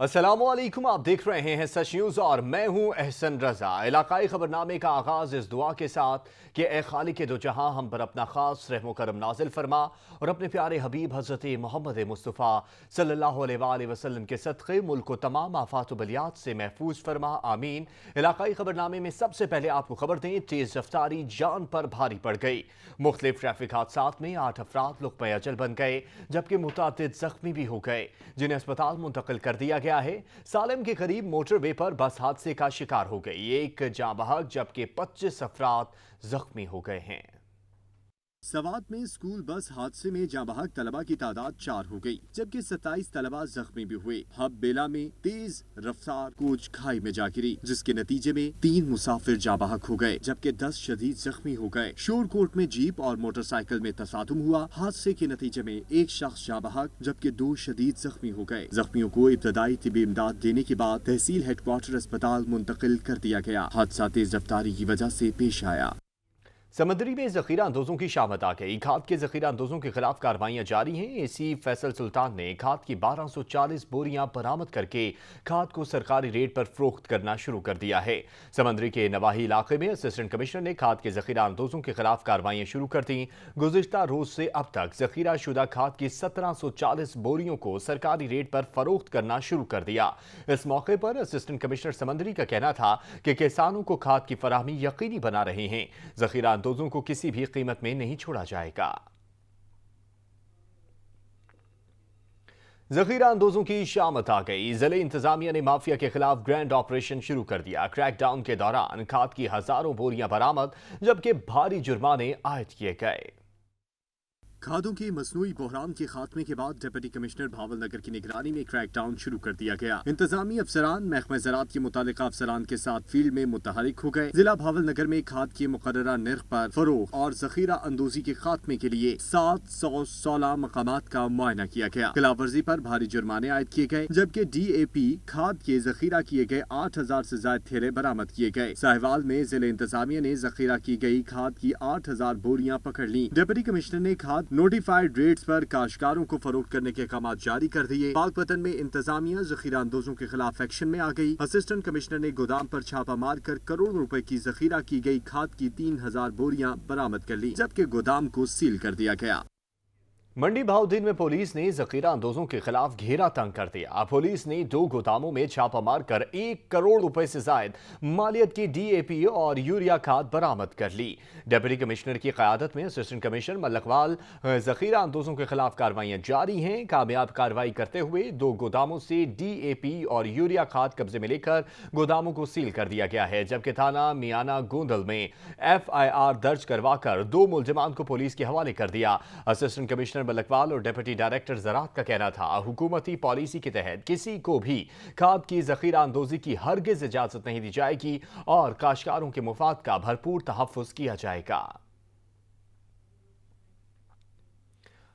अस्सलामुअलैकुम, आप देख रहे हैं सच न्यूज़ और मैं हूं एहसन रजा। इलाकाई खबरनामे का आगाज इस दुआ के साथ कि ए खालिक दो जहां हम पर अपना खास रहमो करम नाजिल फरमा और अपने प्यारे हबीब हजरत मोहम्मद मुस्तफ़ा सल्लल्लाहु अलैहि वसल्लम के सदक़े मुल्क को तमाम आफात बलियात से महफूज फरमा, आमीन। इलाकाई खबरनामे में सबसे पहले आपको खबर दें, तेज रफ्तारी जान पर भारी पड़ गई। मुख्तलिफ ट्रैफिक हादसात में 8 अफराद लुक़्मा अजल बन गए, जबकि मुतअद्दिद जख्मी भी हो गए, जिन्हें अस्पताल मुंतकिल कर दिया गया है। सालेम के करीब मोटरवे पर बस हादसे का शिकार हो गई एक जाँ बहक, जबकि 25 अफराद जख्मी हो गए हैं। सवात में स्कूल बस हादसे में जाँ बहक तलबा की तादाद 4 हो गई, जबकि 27 तलबा जख्मी भी हुए। हब बेला में तेज रफ्तार कोच खाई में जा गिरी, जिसके नतीजे में 3 मुसाफिर जाँ बहक हो गए, जबकि 10 शदीद जख्मी हो गए। शोरकोट में जीप और मोटरसाइकिल में तसादुम हुआ। हादसे के नतीजे में एक शख्स जाँ बहक, जबकि 2 शदीद जख्मी हो गए। जख्मियों को इब्तदाई तिबी इमदाद देने के बाद तहसील हेडक्वार्टर अस्पताल मुंतकिल कर दिया गया। हादसा तेज रफ्तारी की वजह से पेश आया। समंदरी में जखीरा अंदोजों की शामत आ गई। खाद के जखीरा अंदोजों के खिलाफ कार्रवाइयां जारी हैं। एसी फैसल सुल्तान ने खाद की 1240 बोरियां बरामद करके खाद को सरकारी रेट पर फरोख्त करना शुरू कर दिया है। समंदरी के नवाही इलाके में असिस्टेंट कमिश्नर ने खाद के जखीरा अंदोजों के खिलाफ कार्रवाइयां शुरू कर दी। गुज़िश्ता रोज से अब तक जखीरा शुदा खाद की 1740 बोरियों को सरकारी रेट पर फरोख्त करना शुरू कर दिया। इस मौके पर असिस्टेंट कमिश्नर समंदरी का कहना था कि किसानों को खाद की फराहमी यकीनी बना रहे हैं। जखीरा अंदोजों को किसी भी कीमत में नहीं छोड़ा जाएगा। जखीरा अंदोजों की शामत आ गई। जिले इंतजामिया ने माफिया के खिलाफ ग्रैंड ऑपरेशन शुरू कर दिया। क्रैकडाउन के दौरान खाद की हजारों बोरियां बरामद, जबकि भारी जुर्माने आयद किए गए। खादों के मसनूई बहरान के खात्मे के बाद डिप्टी कमिश्नर भावलनगर की निगरानी में क्रैकडाउन शुरू कर दिया गया। इंतजामी अफसरान महकमा ज़राअत के मुतालिका अफसरान के साथ फील्ड में मुतहरिक हो गए। जिला भावलनगर में खाद के मुकर्ररा निर्ख पर फरोख्त और जखीरा अंदोजी के खात्मे के लिए 716 मकामात का मुआयना किया गया। खिलाफ वर्जी पर भारी जुर्माने आयद किए गए, जबकि DAP खाद के जखीरा किए गए 8000 से ज्यादा थैले बरामद किए गए। साहिवाल में जिले इंतजामिया ने जखीरा की गई खाद की 8000 बोरियां पकड़ ली। डिप्टी कमिश्नर ने खाद नोटिफाइड रेट्स पर काश्तकारों को फरोख्त करने के अहकाम जारी कर दिए। पाकपतन में इंतजामिया जखीरा अंदोजों के खिलाफ एक्शन में आ गई। असिस्टेंट कमिश्नर ने गोदाम पर छापा मार कर करोड़ों रुपए की जखीरा की गई खाद की 3000 बोरियां बरामद कर ली, जबकि गोदाम को सील कर दिया गया। मंडी भावदीन में पुलिस ने जखीरा अंदोजों के खिलाफ घेरा तंग कर दिया। पुलिस ने 2 गोदामों में छापा मारकर 1 करोड़ रुपए से जायद मालियत की DAP और यूरिया खाद बरामद कर ली। डिप्टी कमिश्नर की क़यादत में असिस्टेंट कमिश्नर मलकवाल जखीरा अंदोजों के खिलाफ कार्रवाइयां जारी हैं। कामयाब कार्रवाई करते हुए 2 गोदामों से DAP और यूरिया खाद कब्जे में लेकर गोदामों को सील कर दिया गया है, जबकि थाना मियाना गोंदल में FIR दर्ज करवाकर 2 मुलजिमान को पुलिस के हवाले कर दिया। असिस्टेंट कमिश्नर मलकवाल और डिप्टी डायरेक्टर ज़राअत का कहना था, हुकूमती पॉलिसी के तहत किसी को भी खाद की जखीरा अंदोजी की हरगिज इजाजत नहीं दी जाएगी और काश्तकारों के मुफाद का भरपूर तहफ़्फ़ुज़ किया जाएगा।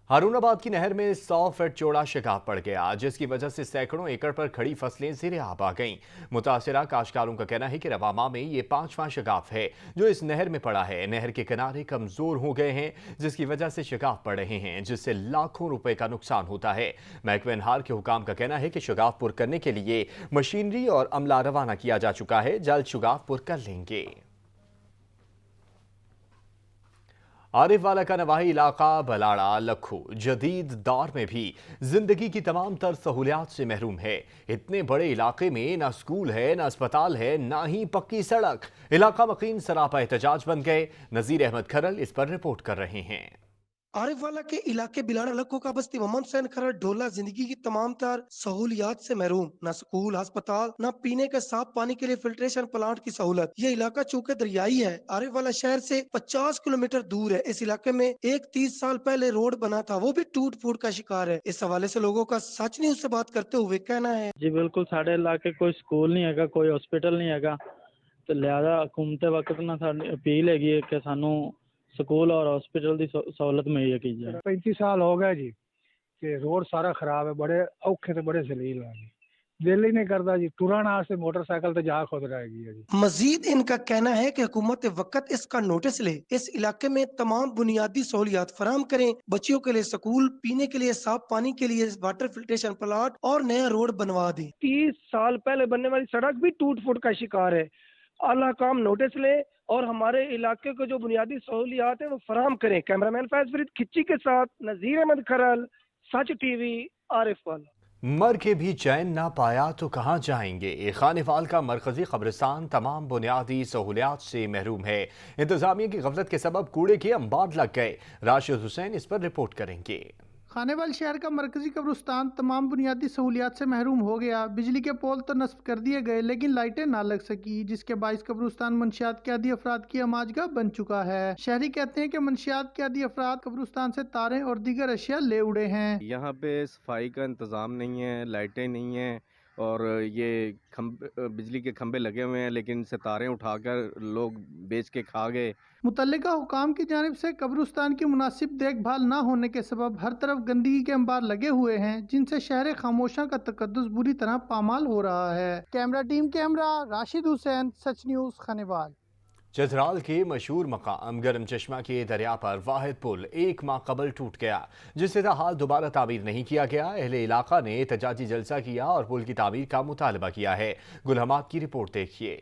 हारूनाबाद की नहर में 100 फीट चौड़ा शिगाफ पड़ गया, जिसकी वजह से सैकड़ों एकड़ पर खड़ी फसलें ज़ेरे आब आ गईं। मुतासिरा काश्तकारों का कहना है कि रवामा में ये 5वां शिगाफ है जो इस नहर में पड़ा है। नहर के किनारे कमजोर हो गए हैं, जिसकी वजह से शिगाफ पड़ रहे हैं, जिससे लाखों रुपए का नुकसान होता है। महकमे इनहार के हुकाम का कहना है कि शिगाफ पुर करने के लिए मशीनरी और अमला रवाना किया जा चुका है, जल्द शिगाफ पुर कर लेंगे। आरिफ वाला का नवाही इलाका बलाड़ा लखू जदीद दौर में भी जिंदगी की तमाम तर सहूलियात से महरूम है। इतने बड़े इलाके में ना स्कूल है, ना अस्पताल है, ना ही पक्की सड़क। इलाका मकीन सरापा एहतजाज बन गए। नजीर अहमद खरल इस पर रिपोर्ट कर रहे हैं। आरिफ वाला के इलाके बिलाड़ा लखो का बस्ती मोहम्मद हुसैन खरड़ ढोला जिंदगी की तमाम तर सहूलियात से महरूम। न स्कूल, अस्पताल, न पीने के साफ पानी के लिए फिल्ट्रेशन प्लांट की सहूलत। ये इलाका चूंकि दरियाई है, आरिफ वाला शहर से 50 किलोमीटर दूर है। इस इलाके में एक 30 साल पहले रोड बना था, वो भी टूट फूट का शिकार है। इस हवाले से लोगों का सच न्यूज़ से बात करते हुए कहना है, जी बिल्कुल, साढ़े इलाके कोई स्कूल नहीं है, कोई हॉस्पिटल नहीं है, तो लिहाजा हुकूमत वक्त ना साडी अपील है कि सानू स्कूल और हॉस्पिटल की सहूलत मुहैया की जाए। 35 साल हो गए जी कि रोड सारा खराब है, बड़े औखे ते बड़े जलील है। दिल ही नहीं करता जी, तुरंत आज से मोटरसाइकिल तो जा खुद रहेगी है जी। मजीद इनका कहना है कि हुकूमत वक्त इसका नोटिस ले, इस इलाके में तमाम बुनियादी सहूलियात फराम करें, बच्चियों के लिए स्कूल, पीने के लिए साफ पानी के लिए वाटर फिल्ट्रेशन प्लांट और नया रोड बनवा दें। 30 साल पहले बनने वाली सड़क भी टूट फूट का शिकार है। आला काम नोटिस ले और हमारे इलाके को जो बुनियादी सहूलियात है वो फराम करें। कैमरामैन फैज फरीद खिच्ची के साथ नजीर अहमद खरल, सच टीवी, आरिफ वाला। मर के भी चैन ना पाया तो कहाँ जाएंगे। खानेवाल का मरकजी कब्रिस्तान तमाम बुनियादी सहूलियात से महरूम है। इंतजामिया की गफलत के सबब कूड़े के अंबार लग गए। राशिद हुसैन इस पर रिपोर्ट करेंगे। खानेवाल शहर का मरकजी कब्रिस्तान तमाम बुनियादी सहूलियात से महरूम हो गया। बिजली के पोल तो नस्ब कर दिए गए लेकिन लाइटें ना लग सकी, जिसके बाइस कब्रिस्तान मंशियात के आदी अफराद की अमाजगाह बन चुका है। शहरी कहते हैं कि मंशियात के आदी अफराद कब्रिस्तान से तारें और दीगर अशिया ले उड़े हैं। यहाँ पे सफाई का इंतज़ाम नहीं है, लाइटें नहीं हैं और ये बिजली के खंभे लगे हुए हैं लेकिन सितारें उठाकर लोग बेच के खा गए। मुतल्लिका हुकाम की जानिब से कब्रिस्तान की मुनासिब देखभाल न होने के सबब हर तरफ गंदगी के अंबार लगे हुए हैं, जिनसे शहर खामोशा का तकद्दुस बुरी तरह पामाल हो रहा है। कैमरा टीम के हमरा राशिद हुसैन, सच न्यूज़, खानेवाल। चित्राल के मशहूर मकाम गरम चश्मा के दरिया पर वाहिद पुल 1 माह कबल टूट गया, जिससे हाल दोबारा तामीर नहीं किया गया। अहले इलाका ने एहतजाजी जलसा किया और पुल की तामीर का मुतालबा किया है। गुलहमाद की रिपोर्ट देखिए।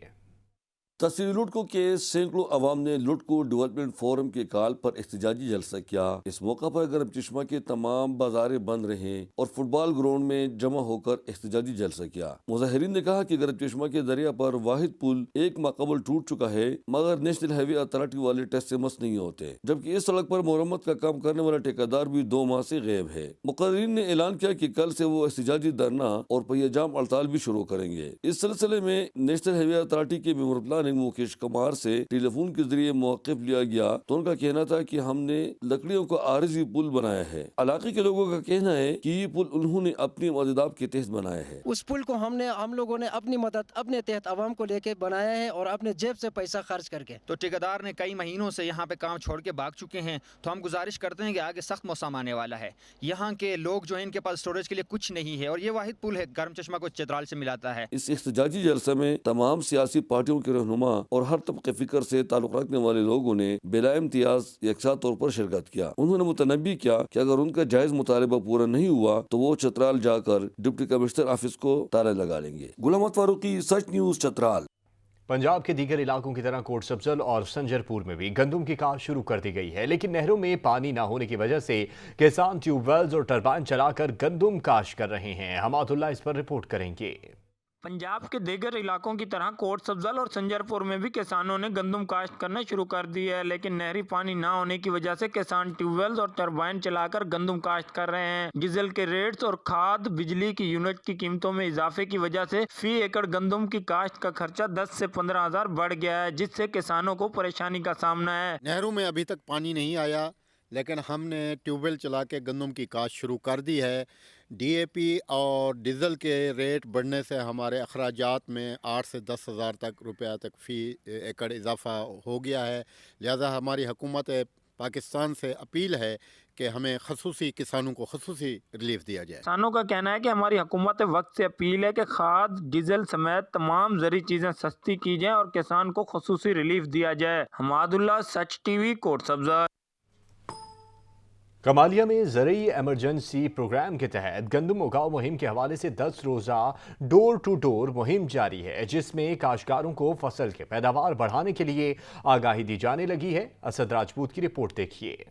तस्वीर लुटको के सैकड़ों अवाम ने लुटको डेवलपमेंट फोरम के कॉल पर एहतजाजी जलसा किया। इस मौका पर गरम चश्मा के तमाम बाजारें बंद रहे और फुटबॉल ग्राउंड में जमा होकर एहतजाजी जलसा किया। मुजाहिरीन ने कहा कि गरम चश्मा के दरिया पर वाहिद पुल 1 माह कबल टूट चुका है, मगर नेशनल हाईवे अथॉरिटी वाले टेस्ट से मस नहीं होते, जबकि इस सड़क पर मुरम्मत का काम करने वाला ठेकेदार भी 2 माह से गायब है। मुकर्रीन ने ऐलान किया कि कल से वो एहतजाजी धरना और पहियाजाम हड़ताल भी शुरू करेंगे। इस सिलसिले में नेशनल हाईवे अथॉरिटी के मेंबर प्लानिंग मुकेश कुमार से टेलीफोन के जरिए मौक़िफ़ लिया गया तो उनका कहना था कि हमने लकड़ियों का आरजी पुल बनाया है। इलाके के लोगों का कहना है कि ये पुल उन्होंने अपनी मदद के तहत बनाया है। उस पुल को हम लोगों ने अपनी मदद अपने तहत आवाम को लेके बनाया है और अपने जेब से पैसा खर्च करके। तो ठेकेदार ने कई महीनों से यहाँ पे काम छोड़ के भाग चुके हैं, तो हम गुजारिश करते हैं कि आगे सख्त मौसम आने वाला है। यहाँ के लोग जो है इनके पास स्टोरेज के लिए कुछ नहीं है और ये वाहिद पुल है गरम चश्मा को चित्राल से मिलाता है। इस एहतजाजी जलसे में तमाम सियासी पार्टियों के रहनुमा और हर तबके फिक्र से ताल्लुक रखने वाले लोगों ने बिला इम्तियाज यकसा तौर पर शिरकत किया। उन्होंने मुतनब्बी किया कि अगर उनका जायज मुतालबा पूरा नहीं हुआ तो वो चित्राल जाकर डिप्टी कमिश्नर ऑफिस को ताला लगा लेंगे। गुलाम फारूकी, सच न्यूज़, चित्राल। पंजाब के दीगर इलाकों की तरह कोट सब्जल और संजरपुर में भी गंदम की काश्त शुरू कर दी गई है, लेकिन नहरों में पानी न होने की वजह से किसान ट्यूबवेल्स और टरबाइन चलाकर गंदम काश्त कर रहे हैं। हमादुल्लाह इस पर रिपोर्ट करेंगे। पंजाब के दीगर इलाकों की तरह कोट सब्जल और संजरपुर में भी किसानों ने गंदम काश्त करना शुरू कर दी है, लेकिन नहरी पानी ना होने की वजह से किसान ट्यूबवेल्स और टरबाइन चलाकर गंदम काश्त कर रहे हैं। डीजल के रेट्स और खाद बिजली की यूनिट की कीमतों में इजाफे की वजह से फी एकड़ गंदम की काश्त का खर्चा 10 से 15 हज़ार बढ़ गया है, जिससे किसानों को परेशानी का सामना है। नहरों में अभी तक पानी नहीं आया, लेकिन हमने ट्यूबवेल चला के गंदम की काश्त शुरू कर दी है। डीएपी और डीज़ल के रेट बढ़ने से हमारे अखराजात में 8 से 10 हज़ार तक रुपया तक फ़ी एकड़ इजाफ़ा हो गया है। लिहाजा हमारी हुकूमत पाकिस्तान से अपील है कि हमें खसूसी किसानों को खसूसी रिलीफ दिया जाए। किसानों का कहना है कि हमारी हुकूमत वक्त से अपील है कि खाद डीजल समेत तमाम ज़रूरी चीज़ें सस्ती की जाएँ और किसान को खसूसी रिलीफ दिया जाए। हमादुल्लाह, सच टीवी, कोट सब्ज़ा। कमालिया में ज़रूरी एमरजेंसी प्रोग्राम के तहत गंदम उगाओ मुहिम के हवाले से 10 रोज़ा डोर टू डोर मुहिम जारी है, जिसमें काश्तकारों को फसल के पैदावार बढ़ाने के लिए आगाही दी जाने लगी है। असद राजपूत की रिपोर्ट देखिए।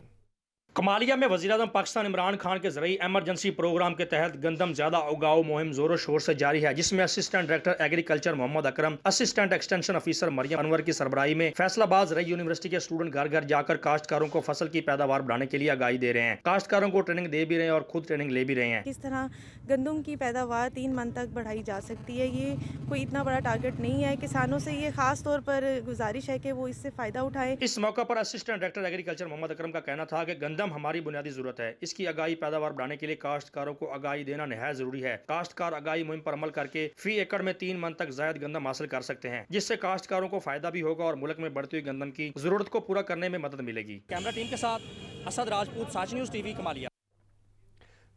कमालिया में वज़ीर-ए-आज़म पाकिस्तान इमरान खान के ज़रिए एमरजेंसी प्रोग्राम के तहत गंदम ज़्यादा उगाओ मुहिम ज़ोरों शोर से जारी है, जिसमें assistant director agriculture Mohammad Akram, assistant extension officer Mariyam Anwar की सरबराही में फैसलाबाद रई यूनिवर्सिटी के स्टूडेंट घर घर जाकर काश्तकारों को फसल की पैदावार बढ़ाने के लिए आगाही दे रहे हैं। काश्तकारों को ट्रेनिंग दे भी रहे हैं और खुद ट्रेनिंग ले भी रहे हैं। किस तरह गंदम की पैदावार 3 मन तक बढ़ाई जा सकती है, ये कोई इतना बड़ा टारगेट नहीं है। किसानों से ये खास तौर पर गुजारिश है कि वो इससे फ़ायदा उठाएं। इस मौका पर असिस्टेंट डायरेक्टर एग्रीकल्चर मोहम्मद अकरम का कहना था कि गंदम हमारी बुनियादी ज़रूरत है, इसकी आगाही पैदावार बढ़ाने के लिए काश्तकारों को आगाही देना निहायत जरूरी है। काश्तकार आगाही मुहिम पर अमल करके फी एकड़ में 3 मन तक जायद गंदम हासिल कर सकते हैं, जिससे काश्तकारों को फायदा भी होगा और मुल्क में बढ़ती हुई गंदम की जरूरत को पूरा करने में मदद मिलेगी। कैमरा टीम के साथ असद राजपूत, सच न्यूज़ टीवी, कमालिया।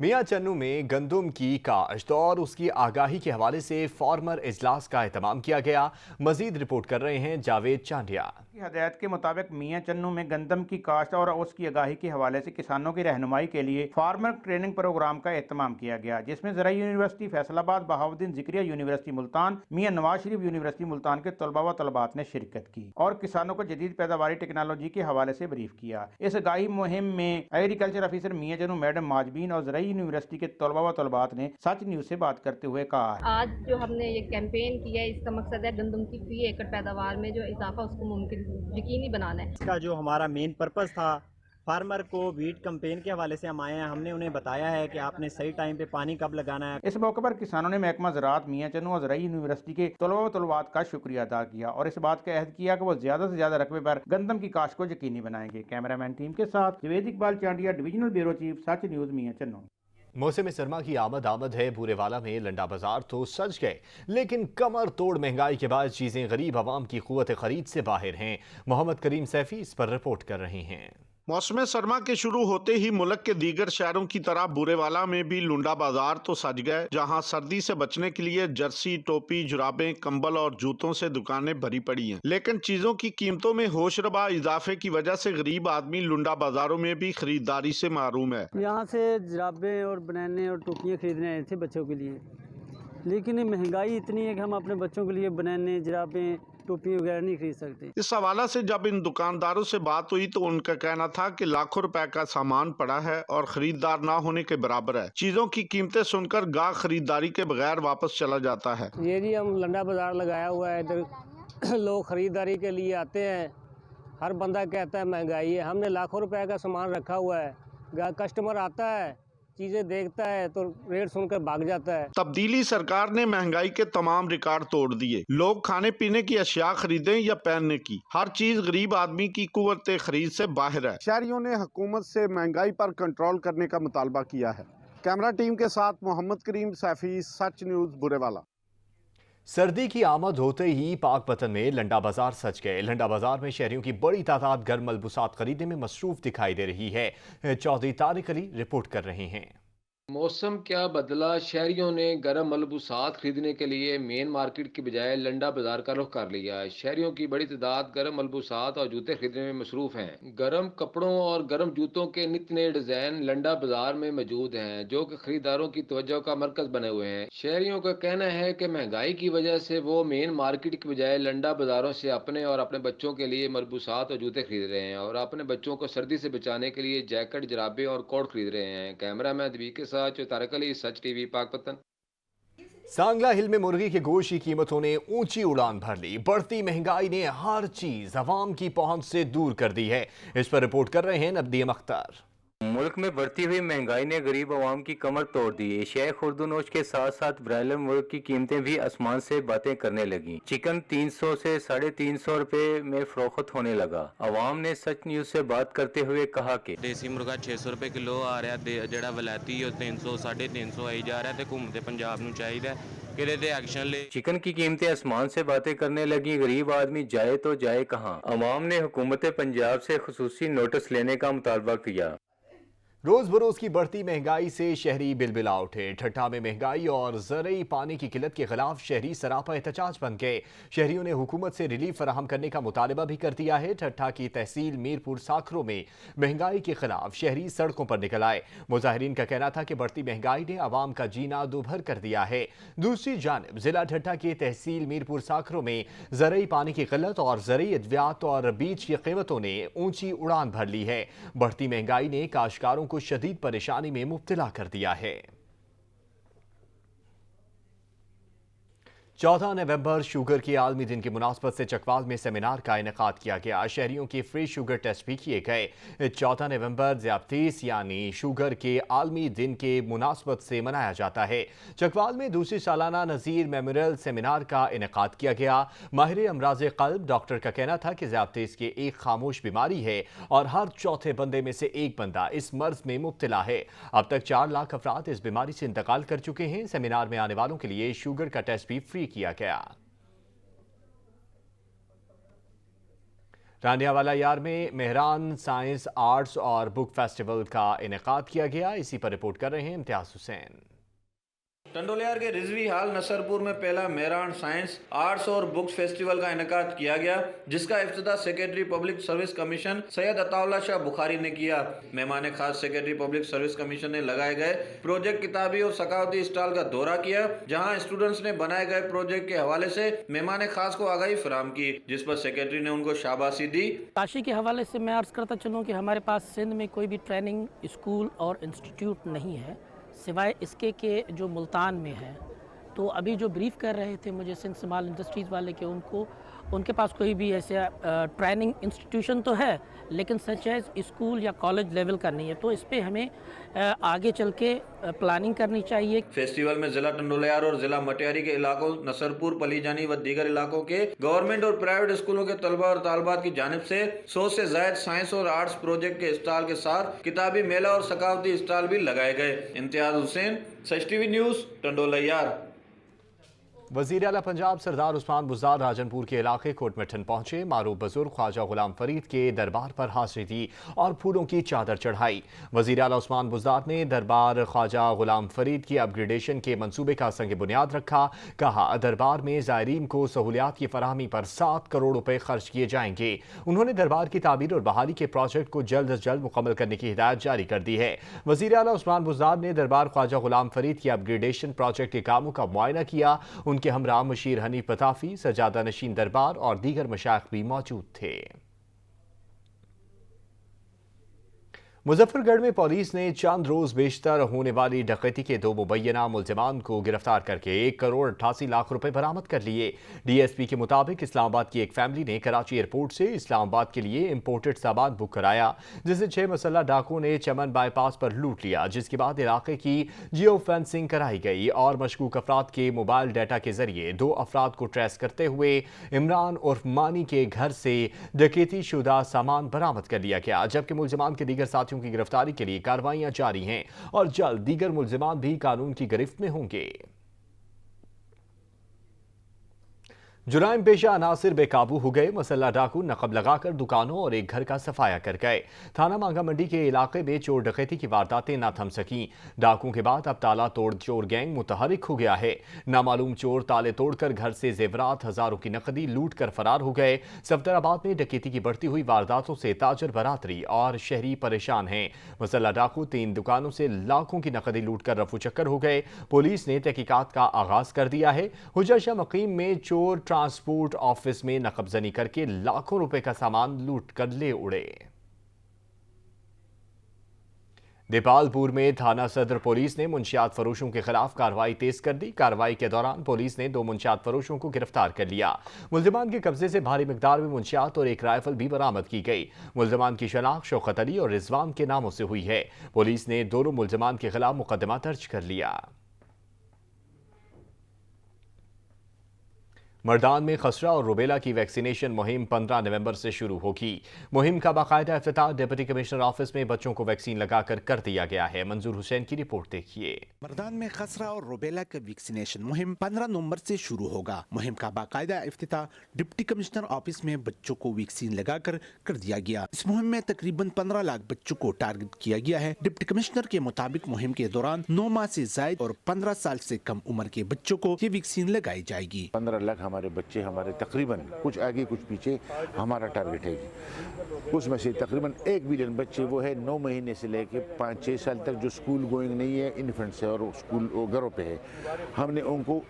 मियां चन्नू में गंदम की काश्त और उसकी आगाही के हवाले से फार्मर इजलास का एहतमाम किया गया। मजीद रिपोर्ट कर रहे हैं जावेद चांडिया। हदायत के मुताबिक मियां चन्नू में गंदम की काश्त और उसकी आगाही के हवाले से किसानों की रहनुमाई के लिए फार्मर ट्रेनिंग प्रोग्राम का एहतमाम किया गया, जिसमें ज़राई यूनिवर्सिटी फैसलाबाद, बहाउद्दीन ज़िक्रिया यूनिवर्सिटी मुल्तान, मियां नवाज शरीफ यूनिवर्सिटी मुल्तान के तलबा व तलबात ने शिरकत की और किसानों को जदीद पैदावारी टेक्नोलॉजी के हवाले से ब्रीफ किया। इस आगाही मुहिम में एग्रीकल्चर ऑफिसर मियां चन्नू मैडम माजबीन और ज़राई यूनिवर्सिटी के तलबा व तलबात ने सच न्यूज़ से बात करते हुए कहा, आज जो हमने ये कैंपेन किया है, इसका मकसद है गंदम की फी एकड़ पैदावार में जो इजाफा उसको मुमकिन यकीनी बनाना है। इसका जो हमारा मेन पर्पस था, फार्मर को वीट कैंपेन के हवाले से हम आए हैं, हमने उन्हें बताया है कि आपने सही टाइम पे पानी कब लगाना है। इस मौके पर किसानों ने महकमा ज़राअत मियां चन्नू और ज़राई यूनिवर्सिटी के तलबा व तलबात का शुक्रिया अदा किया और इस बात का अहद किया कि वो ज़्यादा से ज़्यादा रकबे पर गंदम की काश्त को यकीनी बनाएंगे। कैमरामैन टीम के साथ Javed Iqbal Chandia, divisional bureau chief, Sach news, Mian Channu. मौसम सरमा की आमद है। बूरेवाला में लंडा बाजार तो सज गए, लेकिन कमर तोड़ महंगाई के बाद चीजें गरीब आवाम की कुव्वत खरीद से बाहर हैं। मोहम्मद करीम सैफी इस पर रिपोर्ट कर रहे हैं। मौसम सरमा के शुरू होते ही मुल्क के दीगर शहरों की तरह बूरेवाला में भी लुंडा बाजार तो सज गए, जहां सर्दी से बचने के लिए जर्सी, टोपी, जुराबें, कंबल और जूतों से दुकानें भरी पड़ी हैं। लेकिन चीजों की कीमतों में होशरबा इजाफे की वजह से गरीब आदमी लुंडा बाजारों में भी खरीदारी से महरूम है। यहाँ से जुराबें और बनाने और टोपियाँ खरीदने आए थे बच्चों के लिए, लेकिन महंगाई इतनी है कि हम अपने बच्चों के लिए बनाने, जुराबें, टोपी वगैरह नहीं खरीद सकते। इस हवाला से जब इन दुकानदारों से बात हुई तो उनका कहना था कि लाखों रुपए का सामान पड़ा है और खरीदार ना होने के बराबर है। चीजों की कीमतें सुनकर गाहक खरीदारी के बगैर वापस चला जाता है। ये जी हम लंडा बाजार लगाया हुआ है, इधर लोग खरीदारी के लिए आते हैं। हर बंदा कहता है महंगाई है, हमने लाखों रुपए का सामान रखा हुआ है। कस्टमर आता है, चीजें देखता है तो रेट सुनकर भाग जाता है। तब्दीली सरकार ने महंगाई के तमाम रिकॉर्ड तोड़ दिए। लोग खाने पीने की अशिया खरीदें या पहनने की, हर चीज गरीब आदमी की कुव्वत खरीद से बाहर है। शहरियों ने हुकूमत से महंगाई पर कंट्रोल करने का मुतालबा किया है। कैमरा टीम के साथ मोहम्मद करीम सैफी, सच न्यूज़, बुरेवाला। सर्दी की आमद होते ही पाकपतन में लंडा बाजार सज गए। लंडा बाजार में शहरियों की बड़ी तादाद गर्म मलबूसात खरीदने में मसरूफ दिखाई दे रही है। चौधरी तारिक अली रिपोर्ट कर रहे हैं। मौसम क्या बदला, शहरियों ने गर्म मलबूसात खरीदने के लिए मेन मार्केट की बजाय लंडा बाजार का रुख कर लिया। शहरियों की बड़ी तादाद गर्म मलबूसात और जूते खरीदने में मसरूफ हैं। गर्म कपड़ों और गर्म जूतों के नित नए डिजाइन लंडा बाजार में मौजूद हैं, जो कि खरीदारों की तवज्जो का मरकज बने हुए हैं। शहरियों का कहना है कि महंगाई की वजह से वो मेन मार्केट की बजाय लंडा बाजारों से अपने और अपने बच्चों के लिए मलबूसात और जूते खरीद रहे हैं और अपने बच्चों को सर्दी से बचाने के लिए जैकेट, जराबे और कोट खरीद रहे हैं। कैमरा मैन दबी के तारिक अली, सच टीवी, पाकपतन। सांगला हिल में मुर्गी के गोश्त की कीमतों ने ऊंची उड़ान भर ली। बढ़ती महंगाई ने हर चीज अवाम की पहुंच से दूर कर दी है। इस पर रिपोर्ट कर रहे हैं नबदीम अख्तर। मुल्क में बढ़ती हुई महंगाई ने गरीब आवाम की कमर तोड़ दी। एशियाई खुर्दनोश के साथ साथ ब्रायलर मुर्ग की कीमतें भी आसमान से बातें करने लगी। चिकन 300 से 350 रुपए में फरोख्त होने लगा। आवाम ने सच न्यूज से बात करते हुए कहा कि देसी मुर्गा 600 रुपए किलो आ रहा है, जेड़ा वलैती 300 350 आई जा रहा है। तो घूमते पंजाब नूं चाहिए कि एक्शन ले। चिकन की कीमतें आसमान से बातें करने लगी। गरीब आदमी जाए तो जाए कहाँ। आवाम ने हुकूमत पंजाब से खुसूसी नोटिस लेने का मुतालबा किया। रोज बरोज की बढ़ती महंगाई से शहरी बिलबिला उठे। ठट्ठा में महंगाई और ज़रई पानी की किल्लत के खिलाफ शहरी सरापा एहतजाज बन गए। शहरियों ने हुकूमत से रिलीफ फराहम करने का मुतालबा भी कर दिया है। ठट्ठा की तहसील मीरपुर साखरों में महंगाई के खिलाफ शहरी सड़कों पर निकल आए। मुजाहिरीन का कहना था कि बढ़ती महंगाई ने आवाम का जीना दुभर कर दिया है। दूसरी जानिब जिला ठट्ठा के तहसील मीरपुर साखरों में ज़रई पानी की किल्लत और ज़रई अद्वियात और बीज की कीमतों ने ऊंची उड़ान भर ली है। बढ़ती महंगाई ने काश्तकारों को शदीद परेशानी में मुब्तला कर दिया है। 14 नवंबर शुगर के आलमी दिन की मुनासबत से चकवाल में सेमिनार का इनेकाद किया गया। शहरियों के फ्री शुगर टेस्ट भी किए गए। 14 नवंबर ज़्याबतीस यानी शुगर के आलमी दिन के मुनासबत से मनाया जाता है। चकवाल में दूसरी सालाना नज़ीर मेमोरियल सेमिनार का इनेकाद किया गया। माहिर अमराज क़ल्ब डॉक्टर का कहना था कि ज़्याबतीस की एक खामोश बीमारी है और हर चौथे बंदे में से एक बंदा इस मर्ज में मुब्तला है। अब तक 4 लाख अफराद इस बीमारी से इंतकाल कर चुके हैं। सेमिनार में आने वालों के लिए शुगर का टेस्ट भी फ्री किया गया। रानियावाला यार में मेहरान साइंस आर्ट्स और बुक फेस्टिवल का इनेकाद किया गया। इसी पर रिपोर्ट कर रहे हैं इम्तियाज हुसैन। टंडोलियार के रिजवी हाल नसरपुर में पहला मेहरान साइंस आर्ट्स और बुक्स फेस्टिवल का इनेकाद किया गया, जिसका इफ्तिताह secretary public service commission Syed Ataullah Shah Bukhari ने किया। मेहमान खास सेक्रेटरी पब्लिक सर्विस कमीशन ने लगाए गए प्रोजेक्ट किताबी और सकावती स्टॉल का दौरा किया, जहां स्टूडेंट्स ने बनाए गए प्रोजेक्ट के हवाले से मेहमान खास को आगाही फराहम की, जिस पर सेक्रेटरी ने उनको शाबाशी दी। काशी के हवाले से मैं अर्ज करता चलूँ कि हमारे पास सिंध में कोई भी ट्रेनिंग स्कूल और इंस्टीट्यूट नहीं है सिवाय इसके कि जो मुल्तान में है। तो अभी जो ब्रीफ कर रहे थे मुझे सिंध स्मॉल इंडस्ट्रीज़ वाले के उनके पास कोई भी ऐसे ट्रेनिंग इंस्टीट्यूशन तो है लेकिन सच एज स्कूल या कॉलेज लेवल का नहीं है। तो इस पे हमें आगे चल के प्लानिंग करनी चाहिए। फेस्टिवल में जिला टंडोलियार और जिला मटियारी के इलाकों नसरपुर, पलीजानी व दीगर इलाकों के गवर्नमेंट और प्राइवेट स्कूलों के तलबा और तालबात की जानिब से 100 से ज्यादा साइंस और आर्ट्स प्रोजेक्ट के स्टॉल के साथ किताबी मेला और सकावती स्टॉल भी लगाए गए। इम्तियाज हुसैन, सच टीवी न्यूज़, टंडोलियार। वज़ीर आला पंजाब सरदार उस्मान बुज़दार राजनपुर के इलाके कोटमिठन पहुंचे। मारूफ बुजुर्ग ख्वाजा गुलाम फरीद के दरबार पर हाजिरी दी और फूलों की चादर चढ़ाई। वज़ीर आला उस्मान बुज़दार ने दरबार ख्वाजा गुलाम फरीद की अपग्रेडेशन के मंसूबे का संग बुनियाद रखा। कहा दरबार में ज़ायरीन को सहूलियात की फराहमी पर 7 करोड़ रुपए खर्च किए जाएंगे। उन्होंने दरबार की तामीर और बहाली के प्रोजेक्ट को जल्द अज जल्द मुकम्मल करने की हिदायत जारी कर दी है। वज़ीर आला उस्मान बुज़दार ने दरबार ख्वाजा गुलाम फरीद की अपग्रेडेशन प्रोजेक्ट के कामों का मुआयना किया। उनके हमरा मशीर हनीफ पताफी, सजादा नशीन दरबार और दीगर मशाइख भी मौजूद थे। मुजफ्फरगढ़ में पुलिस ने चंद रोज बेशतर होने वाली डकैती के 2 मुबैना मुलजिमान को गिरफ्तार करके 1 करोड़ 88 लाख रुपए बरामद कर लिए। डीएसपी के मुताबिक इस्लामाबाद की एक फैमिली ने कराची एयरपोर्ट से इस्लामाबाद के लिए इंपोर्टेड सामान बुक कराया, जिसे 6 मसल्ला डाकुओं ने चमन बाईपास पर लूट लिया, जिसके बाद इलाके की जियो फेंसिंग कराई गई और मशकूक अफराद के मोबाइल डाटा के जरिए 2 अफराद को ट्रेस करते हुए इमरान उर्फ मानी के घर से डकैती शुदा सामान बरामद कर लिया गया। जबकि मुलजिमान के दीगर साथियों की गिरफ्तारी के लिए कार्रवाइयां जारी हैं और जल्द दीगर मुलजिमान भी कानून की गिरफ्त में होंगे। जुराइम पेशा अनासिर बेकाबू हो गए। मसल्ला डाकू नकब लगाकर दुकानों और एक घर का सफाया कर गए। थाना मांगा मंडी के इलाके में चोर डकैती की वारदातें न थम सकीं। डाकू के बाद अब ताला तोड़ चोर गैंग मुतहरिक हो गया है। नामालूम चोर ताले तोड़कर घर से जेवरात, हजारों की नकदी लूट कर फरार हो गए। सफदराबाद में डकैती की बढ़ती हुई वारदातों से ताजर बरादरी और शहरी परेशान हैं। मसल्ला डाकू 3 दुकानों से लाखों की नकदी लूट कर रफू चक्कर हो गए। पुलिस ने तहकीकात का आगाज कर दिया है। हुजर मकीम में चोर ट्रांसपोर्ट ऑफिस में नकबजनी करके लाखों रुपए का सामान लूट कर ले उड़े। देपालपुर में थाना सदर पुलिस ने मुंशियात फरोशों के खिलाफ कार्रवाई तेज कर दी। कार्रवाई के दौरान पुलिस ने 2 मुंशियात फरोशों को गिरफ्तार कर लिया। मुल्जिमान के कब्जे से भारी मिकदार में मुंशियात और एक राइफल भी बरामद की गई। मुल्जिमान की शनाख्त शौकत अली और रिजवान के नामों से हुई है। पुलिस ने दोनों मुल्जिमान के खिलाफ मुकदमा दर्ज कर लिया। मर्दान में खसरा और रुबेला की वैक्सीनेशन मुहिम 15 नवंबर से शुरू होगी। मुहिम का बाकायदा इफ्तिताह डिप्टी कमिश्नर ऑफिस में बच्चों को वैक्सीन लगाकर कर दिया गया है। मंजूर हुसैन की रिपोर्ट देखिए। मर्दान में खसरा और रुबेला का वैक्सीनेशन मुहिम 15 नवंबर से शुरू होगा। मुहिम का बाकायदा इफ्तिताह डिप्टी कमिश्नर ऑफिस में बच्चों को वैक्सीन लगाकर कर दिया गया। इस मुहिम में तकरीबन 15 लाख बच्चों को टारगेट किया गया है। डिप्टी कमिश्नर के मुताबिक मुहिम के दौरान 9 माह से जायद और 15 साल से कम उम्र के बच्चों को ये वैक्सीन लगाई जाएगी। 15 लाख हमारे बच्चे, हमारे तकरीबन कुछ आगे कुछ पीछे हमारा टारगेट है। उसमें से तकरीबन 1 बिलियन बच्चे वो है 9 महीने से लेके 5-6 साल तक जो स्कूल गोइंग नहीं है, इन्फेंट्स है और स्कूल घरों पे है। हमने उनको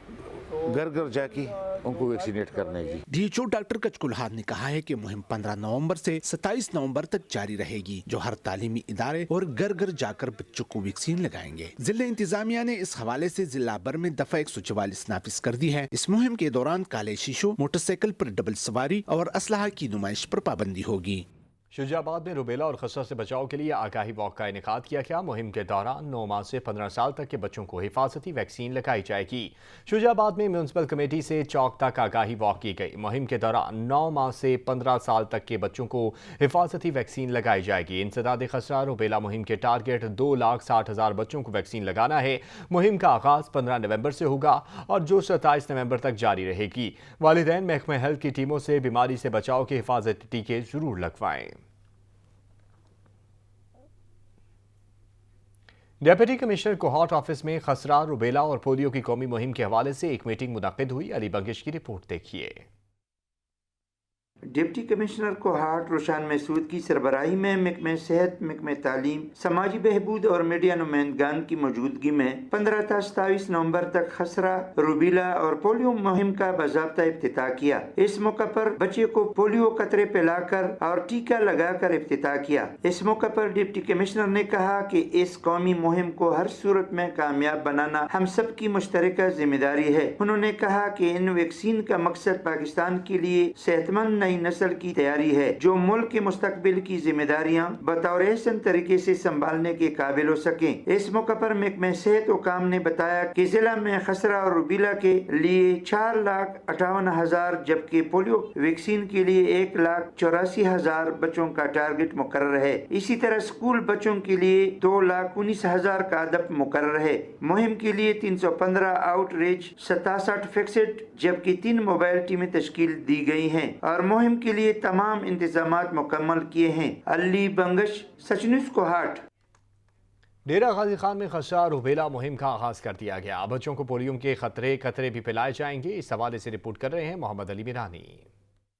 घर घर जाके उनको वैक्सीनेट करना है। डीएचओ डॉक्टर कचकुल्हाद ने कहा है कि मुहिम 15 नवंबर से 27 नवंबर तक जारी रहेगी, जो हर तालीमी इदारे और घर घर जाकर बच्चों को वैक्सीन लगाएंगे। जिला इंतजामिया ने इस हवाले से जिला भर में दफा 144 नाफिज कर दी है। इस मुहिम के दौरान काले शीशों, मोटरसाइकिल पर डबल सवारी और असलहा की नुमाइश पर पाबंदी होगी। शुजाबाद में रुबेला और खसरा से बचाव के लिए आगाही वॉक का इनेकाद किया गया। मुहिम के दौरान 9 माह से 15 साल तक के बच्चों को हिफाजती वैक्सीन लगाई जाएगी। शुजाबाद में म्यूनसिपल कमेटी से चौक तक आगाही वॉक की गई। मुहिम के दौरान 9 माह से 15 साल तक के बच्चों को हिफाजती वैक्सीन लगाई जाएगी। इंसदाद खसरा रुबेला मुहिम के टारगेट 2,60,000 बच्चों को वैक्सीन लगाना है। मुहिम का आगाज 15 नवंबर से होगा और जो 27 नवंबर तक जारी रहेगी। वालिदैन महकमे हेल्थ की टीमों से बीमारी से बचाव के हिफाजती टीके जरूर लगवाएं। डिप्टी कमिश्नर कोहाट ऑफिस में खसरा, रुबेला और पोलियो की कौमी मुहिम के हवाले से एक मीटिंग मुनक्किद हुई। अली बंगिश की रिपोर्ट देखिए। डिप्टी कमिश्नर कोहाट रोशान महसूद की सरबराही में महकमे सेहत, महकमे तालीम, समाजी बहबूद और मीडिया नुमाइंदगान की मौजूदगी में 15 से 27 नवंबर तक खसरा, रुबीला और पोलियो मुहिम का बाज़ाब्ता इफ्तिताह किया। इस मौका पर बच्चे को पोलियो कतरे पिलाकर और टीका लगाकर इफ्तिताह किया। इस मौका पर डिप्टी कमिश्नर ने कहा कि इस कौमी मुहिम को हर सूरत में कामयाब बनाना हम सब की मुश्तरका जिम्मेदारी है। उन्होंने कहा कि इन वैक्सीन का मकसद पाकिस्तान के लिए सेहतमंद नई नस्ल की तैयारी है, जो मुल्क के मुस्तकबिल की जिम्मेदारियां बतौर एहसन तरीके से संभालने के काबिल हो सके। इस मौका पर महकमे सेहत हुकाम ने बताया कि जिला में खसरा और रुबीला के लिए 4,58,000 जबकि पोलियो वैक्सीन के लिए 1,84,000 बच्चों का टारगेट मुकर्रर है। इसी तरह स्कूल बच्चों के लिए 2,19,000 का अदब मुकर्रर है। मुहिम के लिए 315 आउटरीच, 67 फिक्सड जबकि 3 मोबाइल टीमें तश्कील दी गई हैं और मुहिम के लिए तमाम इंतजामात मुकम्मल किए हैं। अली बंगश, सच न्यूज़ कोहाट। डेरा गाजी खान में खसरा रुबेला मुहिम का आगाज कर दिया गया। बच्चों को पोलियो के खतरे भी पिलाए जाएंगे। इस हवाले से रिपोर्ट कर रहे हैं मोहम्मद अली मिरानी।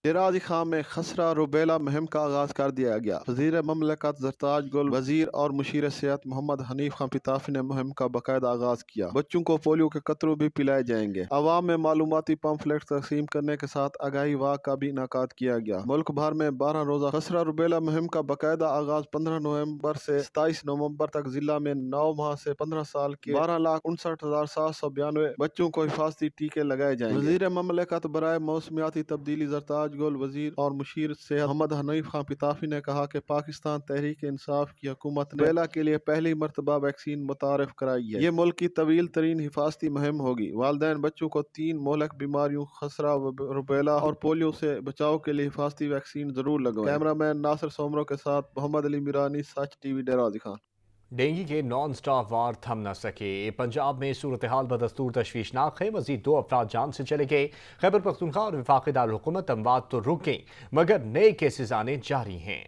डेरा गाजी खान में खसरा रुबेला मुहिम का आगाज कर दिया गया। वजीर ममलकत जरताज गुल, वजीर और मुशीर सेहत मोहम्मद हनीफ खान पिताफी ने मुहिम का बाकायदा आगाज किया। बच्चों को पोलियो के कतरों भी पिलाए जाएंगे। आवाम में मालूमाती पम्फलेट तकसीम करने के साथ आगाही वाक का भी इनाकाद किया गया। मुल्क भर में 12 रोजा खसरा रुबेला मुहिम का बाकायदा आगाज 15 नवंबर से 27 नवंबर तक जिला में 9 माह से 15 साल के 12,59,792 बच्चों को हिफाजती टीके लगाए जाएंगे। वजीर ममलकत बराए मौसमियाती तब्दीली जरताज गोल, वजीर और मुशीर सेहत मोहम्मद हनीफ खान पिताफी ने कहा कि पाकिस्तान तहरीक इंसाफ की हुकूमत ने रुबेला के लिए पहली मरतबा वैक्सीन मुतारिफ कराई है। ये मुल्क की तवील तरीन हिफाजती मुहिम होगी। वालिदैन बच्चों को 3 मोहलक बीमारियों खसरा, रुबेला और पोलियो से बचाव के लिए हिफाजती वैक्सीन जरूर लगवाएं। कैमरामैन नासिर सोमरो के साथ मोहम्मद अली मिरानी, सच टीवी, डेरा गाजी खान। डेंगू के नॉन स्टॉप वार थम न सके। पंजाब में सूरत हाल बदस्तूर तशवीशनाक है। मजीद 2 अफराद जान से चले गए। खैबर पख्तूनख्वा और वफाकी दारुल-हुकूमत अमवात तो रुक गई मगर नए केसेस आने जारी हैं।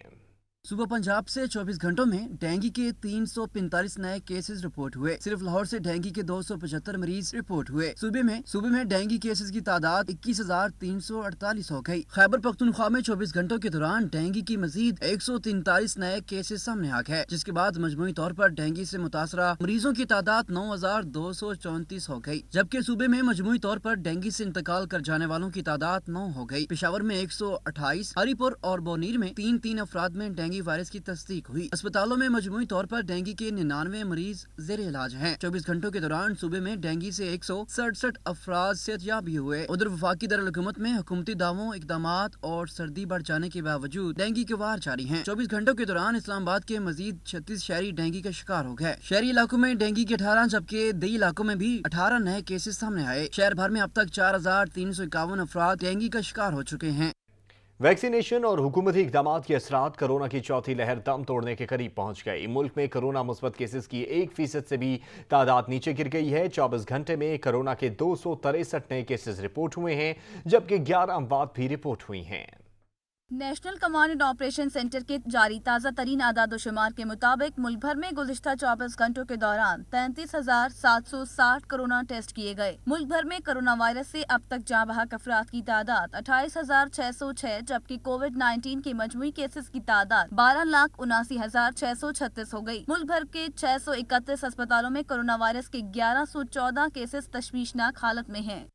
सुबह पंजाब से 24 घंटों में डेंगू के 345 नए केसेस रिपोर्ट हुए। सिर्फ लाहौर से डेंगू के 275 मरीज रिपोर्ट हुए। सूबे में डेंगू केसेस की तादाद 21,348 हो गई। खैबर पख्तूनख्वा में 24 घंटों के दौरान डेंगू की मजीद 143 नए केसेस सामने आ गए, जिसके बाद मजमूई तौर पर डेंगू से मुतासरा मरीजों की तादाद 9,234 हो गई, जबकि सूबे में मजमूई तौर पर डेंगू से इंतकाल कर जाने वालों की तादाद 9 हो गई। पेशावर में 128, हरीपुर और बोनीर में 3 अफराद में डेंगू वायरस की तस्दीक हुई। अस्पतालों में मजमूई तौर पर डेंगू के 99 मरीज जेर इलाज हैं। 24 घंटों के दौरान सूबे में डेंगू से 167 अफराद सेहतयाब भी हुए। उधर वफाकी दारुल-हुकूमत में हुकूमती दावों, इकदामात और सर्दी बढ़ जाने के बावजूद डेंगू के वार जारी हैं। 24 घंटों के दौरान इस्लामाबाद के मजीद 36 शहरी डेंगू का शिकार हो गए। शहरी इलाकों में डेंगू के 18 जबकि दई इलाकों में भी 18 नए केसेस सामने आए। शहर भर में अब तक 4,351 अफराद डेंगू का शिकार हो चुके हैं। वैक्सीनेशन और हुकूमती इक़दामात के असरात कोरोना की चौथी लहर दम तोड़ने के करीब पहुंच गई। मुल्क में कोरोना मुस्बत केसेस की 1% से भी तादाद नीचे गिर गई है। 24 घंटे में कोरोना के 263 नए केसेस रिपोर्ट हुए हैं, जबकि 11 अमवात भी रिपोर्ट हुई हैं। National command and operation centre के जारी ताज़ा तरीन आदादोशुमार के मुताबिक मुल्क भर में गुज़िश्ता 24 घंटों के दौरान 33,760 कोरोना टेस्ट किए गए। मुल्क भर में कोरोना वायरस से अब तक जाँ बहक अफराद की तादाद 28,606 जबकि कोविड-19 के मजमूई केसेस की तादाद 12,79,636 हो गई। मुल्क भर के 631 अस्पतालों में कोरोना वायरस के 1114 केसेस तशवीशनाक हालत में हैं।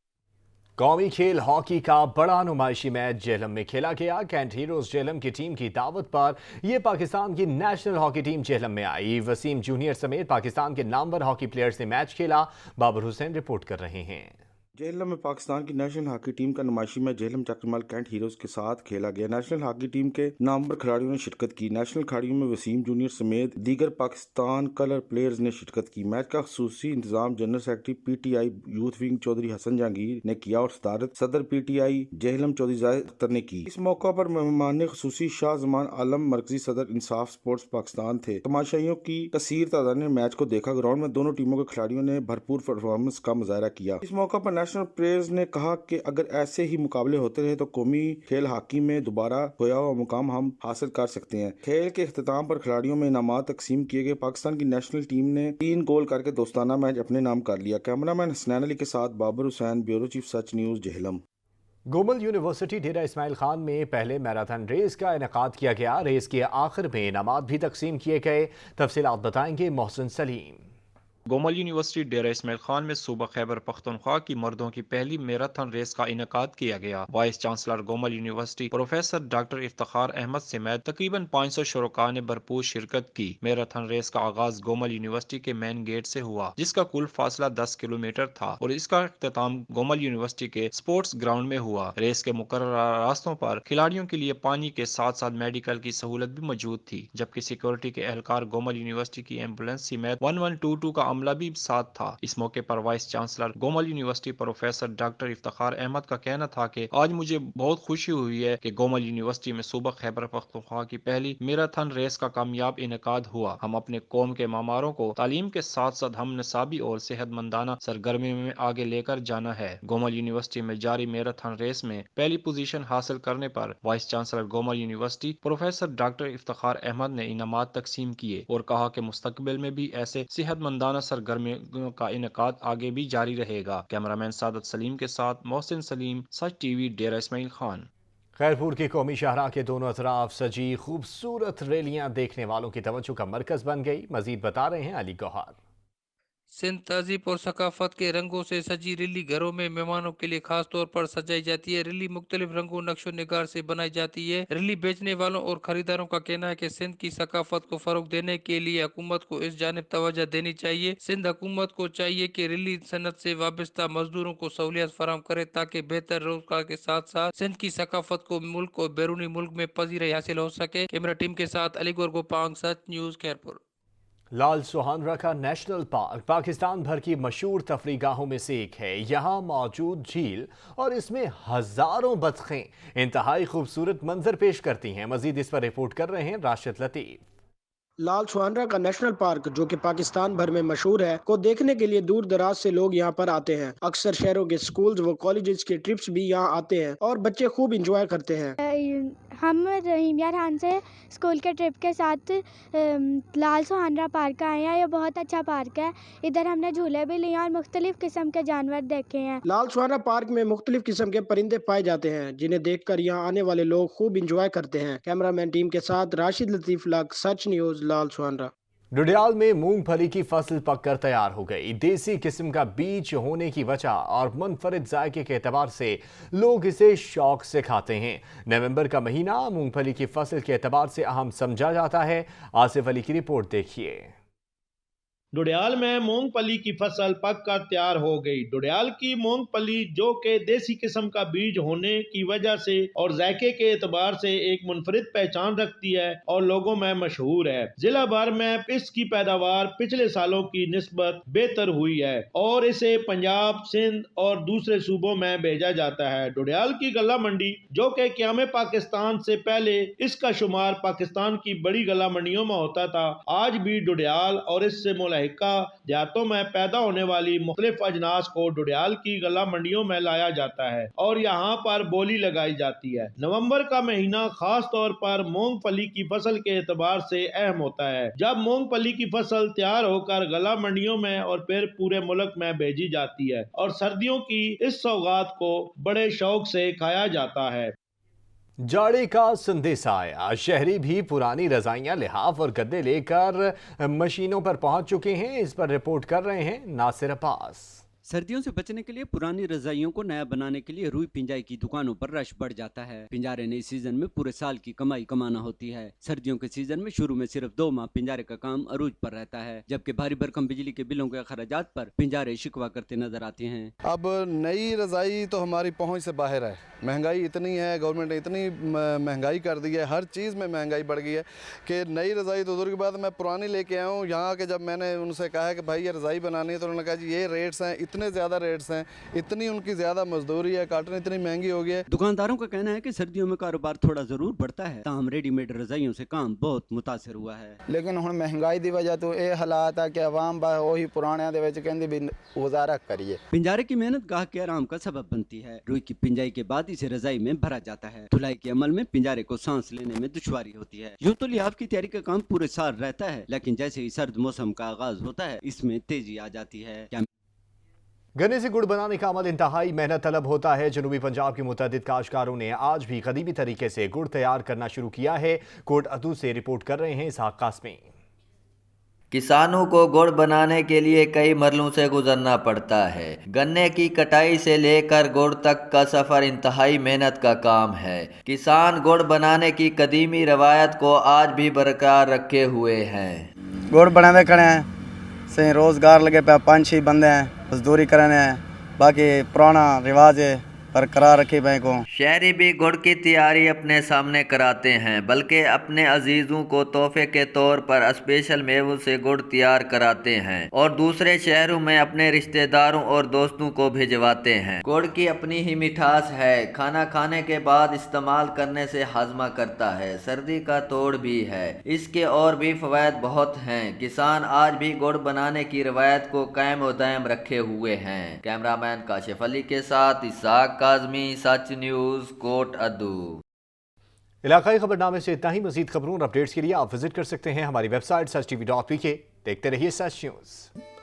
कौमी खेल हॉकी का बड़ा नुमाइशी मैच जेहलम में खेला गया। कैंट हीरोज जेहलम की टीम की दावत पर यह पाकिस्तान की नेशनल हॉकी टीम जेहलम में आई। वसीम जूनियर समेत पाकिस्तान के नामवर हॉकी प्लेयर्स ने मैच खेला। बाबर हुसैन रिपोर्ट कर रहे हैं। جہلم میں پاکستان کی نیشنل ہاکی ٹیم کا نمائشی میچ جہلم چکرمال کینٹ ہیروز کے ساتھ کھیلا گیا۔ نیشنل ہاکی ٹیم کے نامور کھلاڑیوں نے شرکت کی۔ نیشنل کھلاڑیوں میں وسیم جونیئر سمیت دیگر پاکستان کلر پلیئرز نے شرکت کی۔ میچ کا خصوصی انتظام general secretary P T I youth wing Chaudhry Hassan Jahangir نے کیا اور صدارت صدر P T I Jhelum Chaudhry Zahid Akhtar نے کی۔ اس موقع پر مہمان خصوصی شاہ زمان عالم مرکزی صدر انصاف سپورٹس پاکستان تھے۔ تماشائیوں کی کثیر تعداد نے میچ کو دیکھا۔ گراؤنڈ میں دونوں ٹیموں کے کھلاڑیوں نے بھرپور پرفارمنس کا مظاہرہ کیا۔ اس موقع پر نیشنل پلیئرز نے کہا کہ اگر ایسے ہی مقابلے ہوتے رہے تو قومی کھیل ہاکی میں دوبارہ کھویا ہوا مقام ہم حاصل کر سکتے ہیں۔ کھیل کے اختتام پر کھلاڑیوں میں انعامات تقسیم کیے گئے۔ پاکستان کی نیشنل ٹیم نے 3 گول کر کے دوستانہ میچ اپنے نام کر لیا۔ کیمرامین حسنین علی کے ساتھ بابر حسین، بیورو چیف سچ نیوز، جہلم۔ گومل یونیورسٹی ڈیرہ اسماعیل خان میں پہلے میراتھن ریس کا انعقاد کیا گیا۔ ریس کے آخر میں انعامات بھی تقسیم کیے گئے۔ تفصیلات بتائیں گے محسن سلیم۔ گومل یونیورسٹی ڈیرہ اسماعیل خان میں صوبہ خیبر پختونخوا کی مردوں کی پہلی میراتھن ریس کا انعقاد کیا گیا۔ Vice chancellor Gomal university professor doctor Iftikhar Ahmad سمیت تقریباً 500 شرکاء نے بھرپور شرکت کی۔ میراتھن ریس کا آغاز گومل یونیورسٹی کے مین گیٹ سے ہوا، جس کا کل فاصلہ 10 کلومیٹر تھا، اور اس کا اختتام گومل یونیورسٹی کے سپورٹس گراؤنڈ میں ہوا۔ ریس کے مقررہ راستوں پر کھلاڑیوں کے لیے پانی کے ساتھ ساتھ میڈیکل کی سہولت بھی موجود تھی، جبکہ سیکورٹی کے اہلکار گومل یونیورسٹی کی ایمبولینس سمیت 1122 کا عملہ بھی ساتھ تھا۔ اس موقع پر vice chancellor Gomal university professor doctor Iftikhar Ahmad کا کہنا تھا کہ آج مجھے بہت خوشی ہوئی ہے کہ گومل یونیورسٹی میں صوبہ خیبر پختونخوا کی پہلی میراتھن ریس کا کامیاب انعقاد ہوا۔ ہم اپنے قوم کے معماروں کو تعلیم کے ساتھ ساتھ ہم نصابی اور صحت مندانہ سرگرمیوں میں آگے لے کر جانا ہے۔ گومل یونیورسٹی میں جاری میراتھن ریس میں پہلی پوزیشن حاصل کرنے پر vice chancellor Gomal university professor doctor Iftikhar Ahmad نے انعامات تقسیم کیے اور کہا کہ مستقبل میں بھی ایسے صحت مندانہ سرگرمیوں کا انعقاد آگے بھی جاری رہے گا۔ کیمرامین سعادت سلیم کے ساتھ محسن سلیم، سچ ٹی وی، ڈیرہ اسماعیل خان۔ خیرپور کی قومی شاہراہ کے دونوں اطراف سجی خوبصورت ریلیاں دیکھنے والوں کی توجہ کا مرکز بن گئی۔ مزید بتا رہے ہیں علی گوہر۔ سندھ تہذیب اور ثقافت کے رنگوں سے سجی ریلی گھروں میں مہمانوں کے لیے خاص طور پر سجائی جاتی ہے۔ ریلی مختلف رنگوں نقش و نگار سے بنائی جاتی ہے۔ ریلی بیچنے والوں اور خریداروں کا کہنا ہے کہ سندھ کی ثقافت کو فروغ دینے کے لیے حکومت کو اس جانب توجہ دینی چاہیے۔ سندھ حکومت کو چاہیے کہ ریلی صنعت سے وابستہ مزدوروں کو سہولیات فراہم کرے تاکہ بہتر روزگار کے ساتھ ساتھ سندھ کی ثقافت کو ملک اور بیرونی ملک میں پذیرائی حاصل ہو سکے۔ کیمرہ ٹیم کے ساتھ علی گور گوپانگ، سچ نیوز، خیرپور۔ لال سوہانرا کا نیشنل پارک پاکستان بھر کی مشہور تفریح گاہوں میں سے ایک ہے۔ یہاں موجود جھیل اور اس میں ہزاروں بطخیں انتہائی خوبصورت منظر پیش کرتی ہیں۔ مزید اس پر رپورٹ کر رہے ہیں راشد لطیف۔ لال سوہانرا کا نیشنل پارک جو کہ پاکستان بھر میں مشہور ہے کو دیکھنے کے لیے دور دراز سے لوگ یہاں پر آتے ہیں۔ اکثر شہروں کے سکولز و کالجز کے ٹرپس بھی یہاں آتے ہیں اور بچے خوب انجوائے کرتے ہیں۔ ہم رحیمیہ رحان سے اسکول کے ٹرپ کے ساتھ لال سوہانرا پارک آئے ہیں۔ یہ بہت اچھا پارک ہے۔ ادھر ہم نے جھولے بھی لیے اور مختلف قسم کے جانور دیکھے ہیں۔ لال سوہانرا پارک میں مختلف قسم کے پرندے پائے جاتے ہیں جنہیں دیکھ کر یہاں آنے والے لوگ خوب انجوائے کرتے ہیں۔ کیمرامین ٹیم کے ساتھ راشد لطیف لاگ، سچ نیوز، لال سوہانرا۔ ڈڈیال میں مونگ پھلی کی فصل پک کر تیار ہو گئی۔ دیسی قسم کا بیج ہونے کی وجہ اور منفرد ذائقے کے اعتبار سے لوگ اسے شوق سے کھاتے ہیں۔ نومبر کا مہینہ مونگ پھلی کی فصل کے اعتبار سے اہم سمجھا جاتا ہے۔ آصف علی کی رپورٹ دیکھیے۔ ڈڈیال میں مونگ پھلی کی فصل پک کر تیار ہو گئی۔ ڈڈیال کی مونگ پھلی جو کہ دیسی قسم کا بیج ہونے کی وجہ سے اور ذائقے کے اعتبار سے ایک منفرد پہچان رکھتی ہے اور لوگوں میں مشہور ہے۔ ضلع بھر میں اس کی پیداوار پچھلے سالوں کی نسبت بہتر ہوئی ہے اور اسے پنجاب، سندھ اور دوسرے صوبوں میں بھیجا جاتا ہے۔ ڈڈیال کی غلہ منڈی جو کہ قیام پاکستان سے پہلے اس کا شمار پاکستان کی بڑی غلہ منڈیوں میں ہوتا تھا، آج بھی ڈڈیال اور اس سے دیہاتوں میں پیدا ہونے والی مختلف اجناس کو ڈڈیال کی غلہ منڈیوں میں لایا جاتا ہے اور یہاں پر بولی لگائی جاتی ہے۔ نومبر کا مہینہ خاص طور پر مونگ پھلی کی فصل کے اعتبار سے اہم ہوتا ہے، جب مونگ پھلی کی فصل تیار ہو کر غلہ منڈیوں میں اور پھر پورے ملک میں بھیجی جاتی ہے اور سردیوں کی اس سوغات کو بڑے شوق سے کھایا جاتا ہے۔ جاڑے کا سندیسہ آیا، شہری بھی پرانی رضائیاں، لحاف اور گدے لے کر مشینوں پر پہنچ چکے ہیں۔ اس پر رپورٹ کر رہے ہیں ناصر عباس۔ सर्दियों से बचने के लिए पुरानी रजाइयों को नया बनाने के लिए रुई पिंजाई की दुकानों पर रश बढ़ जाता है। पिंजारे ने इस सीजन में पूरे साल की कमाई कमाना होती है। सर्दियों के सीजन में शुरू में सिर्फ 2 माह पिंजारे का काम अरूज पर रहता है, जबकि भारी भरकम बिजली के बिलों के अखराजात पर पिंजारे शिकवा करते नजर आते हैं। अब नई रजाई तो हमारी पहुंच से बाहर है। महंगाई इतनी है, गवर्नमेंट ने इतनी महंगाई कर दी है, हर चीज़ में महंगाई बढ़ गई है कि नई रजाई तो दूर की बात, मैं पुरानी लेके आया हूँ यहाँ के। जब मैंने उनसे कहा कि भाई ये रजाई बनानी है तो उन्होंने कहा जी ये रेट्स हैं, इतने ज़्यादा रेट्स हैं, इतनी उनकी ज़्यादा मजदूरी है, काटन इतनी महंगी हो गई है। दुकानदारों का कहना है कि सर्दियों में कारोबार थोड़ा ज़रूर बढ़ता है, ताहम रेडीमेड रजाइयों से काम बहुत मुतासर हुआ है। लेकिन हुण महंगाई की वजह तो ये हालात है कि आवाम वही पुराने दे विच कहंदी भी गुजारा करिए। पिंजारे की मेहनत गाहक के आराम का सबब बनती है। रुई की पिंजाई के बाद इसे रजाई में भरा जाता है। धुलाई के अमल में पिंजारे को सांस लेने में दुश्वारी होती है। यूं तो लिहाफ की तैयारी का काम पूरे साल रहता है, लेकिन जैसे ही सर्द मौसम का आगाज होता है इसमें तेजी आ जाती है। गन्ने से गुड़ बनाने का अमल इंतहाई मेहनत तलब होता है। जनूबी पंजाब के मुतअद्दिद काश्तकारों ने आज भी कदीमी तरीके से गुड़ तैयार करना शुरू किया है। कोट अदू से रिपोर्ट कर रहे हैं इसहाक कासमी। किसानों को गुड़ बनाने के लिए कई मरलों से गुजरना पड़ता है। गन्ने की कटाई से लेकर गुड़ तक का सफ़र इंतहाई मेहनत का काम है। किसान गुड़ बनाने की कदीमी रवायत को आज भी बरकरार रखे हुए हैं। गुड़ बनावे खड़े हैं, सही रोजगार लगे पे 5-6 बंदे हैं, मजदूरी करने हैं, बाकी पुराना रिवाज है बरकरार रखे बैंक को। शहरी भी गुड़ की तैयारी अपने सामने कराते हैं, बल्कि अपने अजीजों को तोहफे के तौर पर स्पेशल मेवों से गुड़ तैयार कराते हैं और दूसरे शहरों में अपने रिश्तेदारों और दोस्तों को भिजवाते हैं। गुड़ की अपनी ही मिठास है। खाना खाने के बाद इस्तेमाल करने से हाजमा करता है, सर्दी का तोड़ भी है। इसके और भी फवायद बहुत हैं। किसान आज भी गुड़ बनाने की रवायत को कायम व दायम रखे हुए हैं। कैमरामैन काशिफ अली के साथ इसहाक काज़मी, सच न्यूज़, कोट अदू। इलाकाई खबरनामे से इतना ही। मजीद खबरों और अपडेट्स के लिए आप विजिट कर सकते हैं हमारी वेबसाइट sach.tv.pk। देखते रहिए सच न्यूज़।